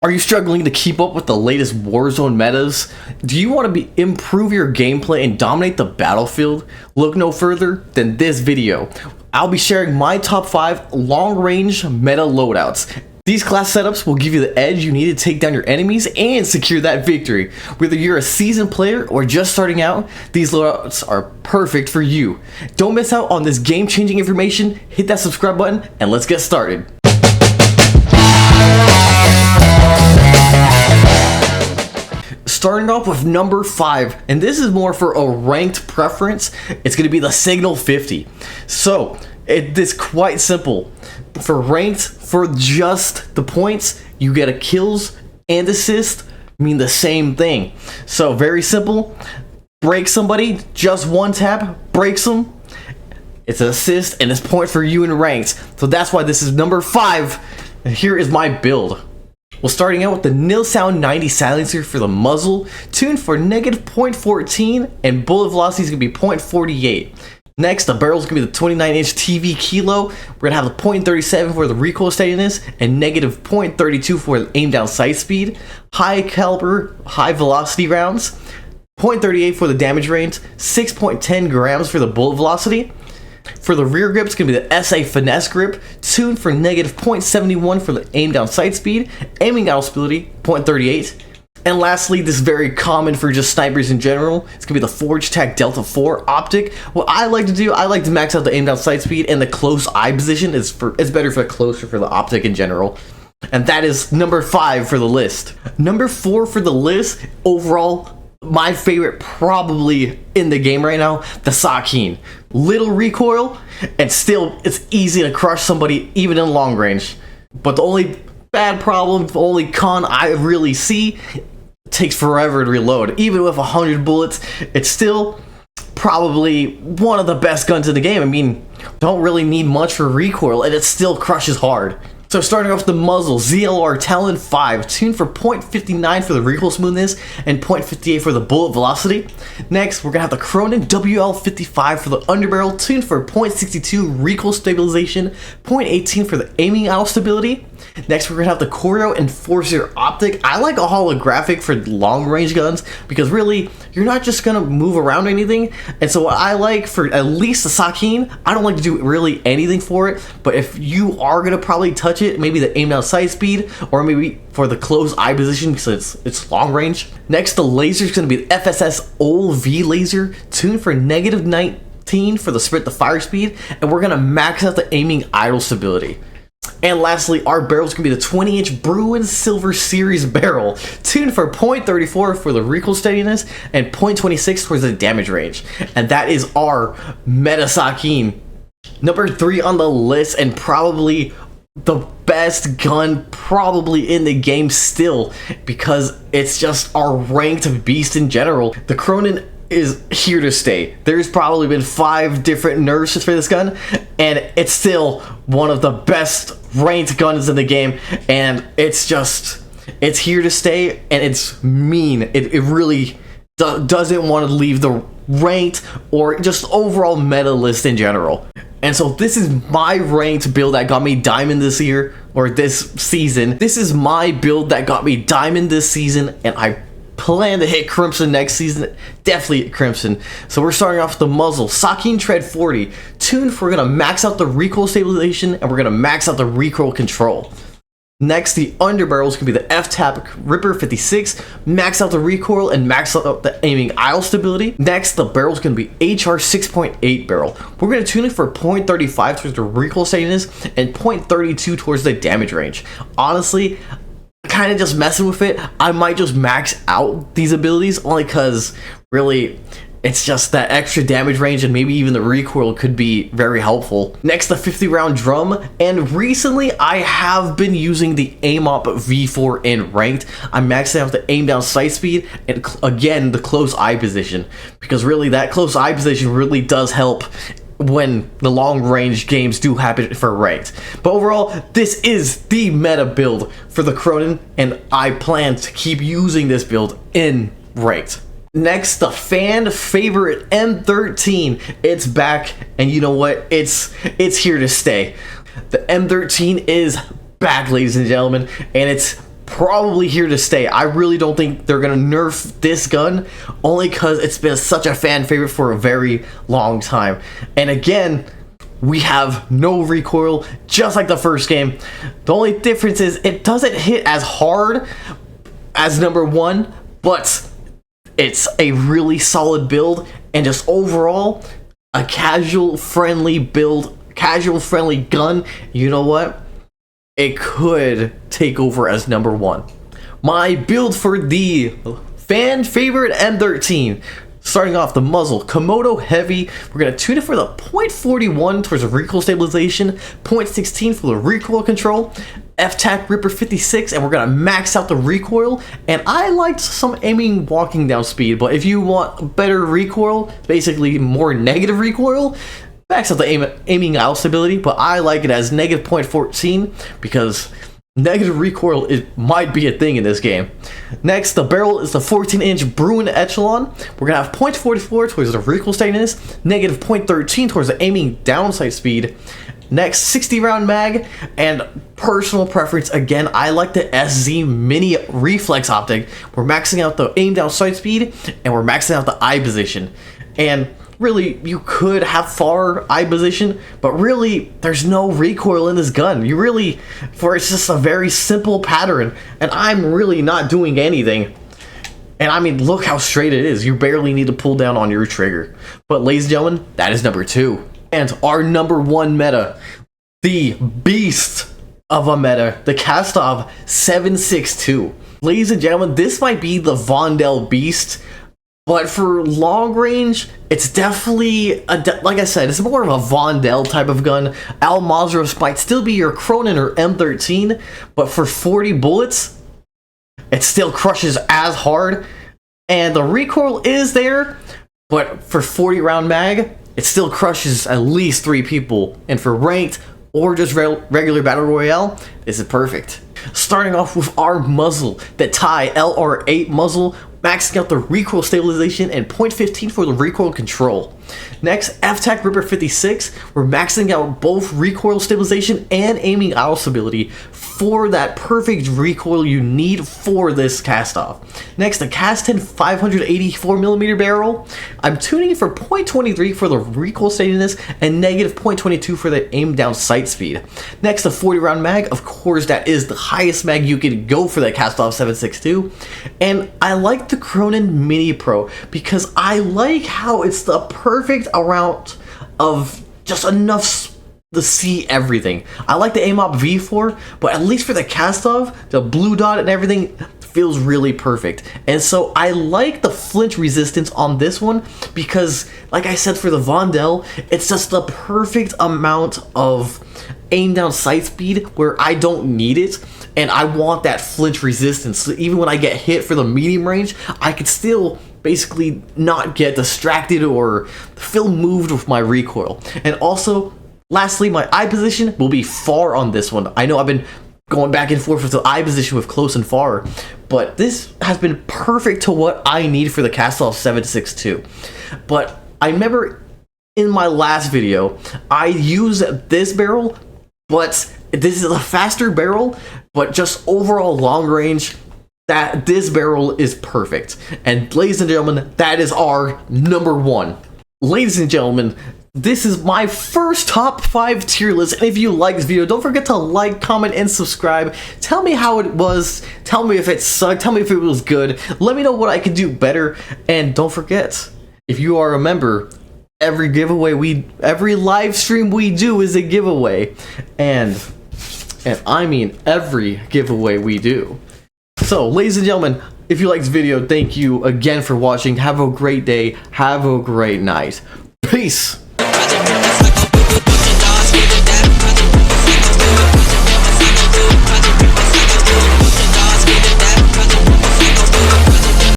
Are you struggling to keep up with the latest Warzone metas? Do you want to improve your gameplay and dominate the battlefield? Look no further than this video. I'll be sharing my top 5 long-range meta loadouts. These class setups will give you the edge you need to take down your enemies and secure that victory. Whether you're a seasoned player or just starting out, these loadouts are perfect for you. Don't miss out on this game-changing information. Hit that subscribe button and let's get started. Starting off with number 5, and this is more for a ranked preference. It's going to be the Signal 50. So it's quite simple. For ranked, for just the points, you get a kills and assist mean the same thing. So very simple. Break somebody, just one tap, breaks them. It's an assist and it's point for you in ranked. So that's why this is number 5. And here is my build. Well, starting out with the Nil Sound 90 silencer for the muzzle, tuned for negative 0.14, and bullet velocity is going to be 0.48. Next, the barrel is going to be the 29-inch TV Kilo. We're going to have the 0.37 for the recoil steadiness, and negative 0.32 for the aim down sight speed. High caliber, high velocity rounds, 0.38 for the damage range, 6.10 grams for the bullet velocity. For the rear grip, it's going to be the SA Finesse grip, tuned for negative 0.71 for the aim down sight speed, aiming out stability 0.38. And lastly, this is very common for just snipers in general. It's going to be the Forge Tac Delta 4 optic. What I like to do, I like to max out the aim down sight speed, and the close eye position is better for the closer for the optic in general. And that is number 5 for the list. Number 4 for the list, overall, my favorite probably in the game right now, the Sakin. Little recoil, and still it's easy to crush somebody even in long range. But the only bad problem, the only con I really see, it takes forever to reload. Even with 100 bullets, it's still probably one of the best guns in the game. I mean, don't really need much for recoil, and it still crushes hard. So starting off with the muzzle, ZLR Talon 5, tuned for 0.59 for the recoil smoothness and 0.58 for the bullet velocity. Next, we're going to have the Cronin WL55 for the underbarrel, tuned for 0.62 recoil stabilization, 0.18 for the aiming out stability. Next, we're going to have the Choreo Enforcer optic. I like a holographic for long range guns because really, you're not just going to move around or anything. And so what I like for at least the Sakin, I don't like to do really anything for it, but if you are going to probably touch it, maybe the aim down sight speed, or maybe for the close eye position because it's long range. Next, the laser is going to be the FSS OLV laser, tuned for negative 19 for the sprint to fire speed, and we're going to max out the aiming idle stability. And lastly, our barrel is going to be the 20-inch Bruin Silver Series barrel, tuned for 0.34 for the recoil steadiness and 0.26 towards the damage range. And that is our Meta Sakin. Number 3 on the list, and probably the best gun probably in the game still, because it's just our ranked beast in general. The Cronin is here to stay. There's probably been 5 different nerfs for this gun, and it's still one of the best ranked guns in the game, and it's here to stay, and it's mean. It really doesn't want to leave the ranked or just overall meta list in general. And so this is my ranked build that got me diamond this year, or this season. This is my build that got me diamond this season, and I plan to hit Crimson next season. Definitely hit Crimson. So we're starting off with the muzzle, Sakin Tread 40, tuned for, we're going to max out the recoil stabilization, and we're going to max out the recoil control. Next, the underbarrel is going to be the F-Tap Ripper 56, max out the recoil and max out the aiming idle stability. Next, the barrel is going to be HR 6.8 barrel. We're going to tune it for 0.35 towards the recoil steadiness and 0.32 towards the damage range. Honestly, kind of just messing with it, I might just max out these abilities only because really it's just that extra damage range, and maybe even the recoil could be very helpful. Next, the 50 round drum, and recently I have been using the aim up V4 in ranked. I'm maxing out the aim down sight speed and again the close eye position, because really that close eye position really does help when the long range games do happen for ranked. But overall, this is the meta build for the Cronin, and I plan to keep using this build in ranked. Next, the fan favorite M13. It's back, and you know what? It's here to stay. The M13 is back, ladies and gentlemen, and it's probably here to stay. I really don't think they're gonna nerf this gun, only because it's been such a fan favorite for a very long time. And again, we have no recoil, just like the first game. The only difference is it doesn't hit as hard as number 1, but it's a really solid build, and just overall a casual friendly build, casual friendly gun. You know what? It could take over as number 1. My build for the fan favorite M13. Starting off the muzzle, Komodo heavy. We're gonna tune it for the .41 towards the recoil stabilization, .16 for the recoil control, F-Tac Ripper 56, and we're gonna max out the recoil. And I liked some aiming walking down speed, but if you want better recoil, basically more negative recoil, max out the aiming out stability. But I like it as negative .14 because negative recoil might be a thing in this game. Next, the barrel is the 14-inch Bruin Echelon. We're going to have .44 towards the recoil steadiness, negative .13 towards the aiming downside speed. Next, 60 round mag, and personal preference, again, I like the SZ Mini Reflex Optic. We're maxing out the aim down sight speed, and we're maxing out the eye position. And really, you could have far eye position, but really, there's no recoil in this gun. It's just a very simple pattern, and I'm really not doing anything. And I mean, look how straight it is. You barely need to pull down on your trigger. But ladies and gentlemen, that is number 2. And our number 1 meta, the beast of a meta, the Kastov 7.62. Ladies and gentlemen, this might be the Vondel beast, but for long range, it's definitely, like I said, it's more of a Vondel type of gun. Al Mazros might still be your Cronin or M13, but for 40 bullets, it still crushes as hard. And the recoil is there, but for 40 round mag, it still crushes at least 3 people. And for ranked or just regular battle royale, this is perfect. Starting off with our muzzle, the TIE LR8 muzzle, maxing out the recoil stabilization and .15 for the recoil control. Next, F-Tac Ripper 56, we're maxing out both recoil stabilization and aiming out stability for that perfect recoil you need for this Kastov. Next, the Kasten 584mm barrel. I'm tuning it for .23 for the recoil steadiness and negative .22 for the aim down sight speed. Next, the 40 round mag. Of course, that is the highest mag you could go for that Kastov 7.62. And I like the Cronin Mini Pro because I like how it's the perfect amount of just enough to see everything. I like the AIM-OP V4, but at least for the Kastov, the blue dot and everything feels really perfect. And so I like the flinch resistance on this one because, like I said, for the Vondel, it's just the perfect amount of aim down sight speed where I don't need it, and I want that flinch resistance. So even when I get hit for the medium range, I could still basically not get distracted or feel moved with my recoil. And also, lastly, my eye position will be far on this one. I know I've been going back and forth with the eye position with close and far, but this has been perfect to what I need for the Kastov 7.62. But I remember in my last video, I used this barrel, but this is a faster barrel, but just overall long range, that this barrel is perfect. And ladies and gentlemen, that is our number 1. Ladies and gentlemen, this is my first top 5 tier list, and if you like this video, don't forget to like, comment, and subscribe. Tell me how it was, tell me if it sucked, tell me if it was good, let me know what I could do better, and don't forget, if you are a member, every live stream we do is a giveaway, and I mean every giveaway we do. So, ladies and gentlemen, if you liked this video, thank you again for watching. Have a great day, have a great night. Peace!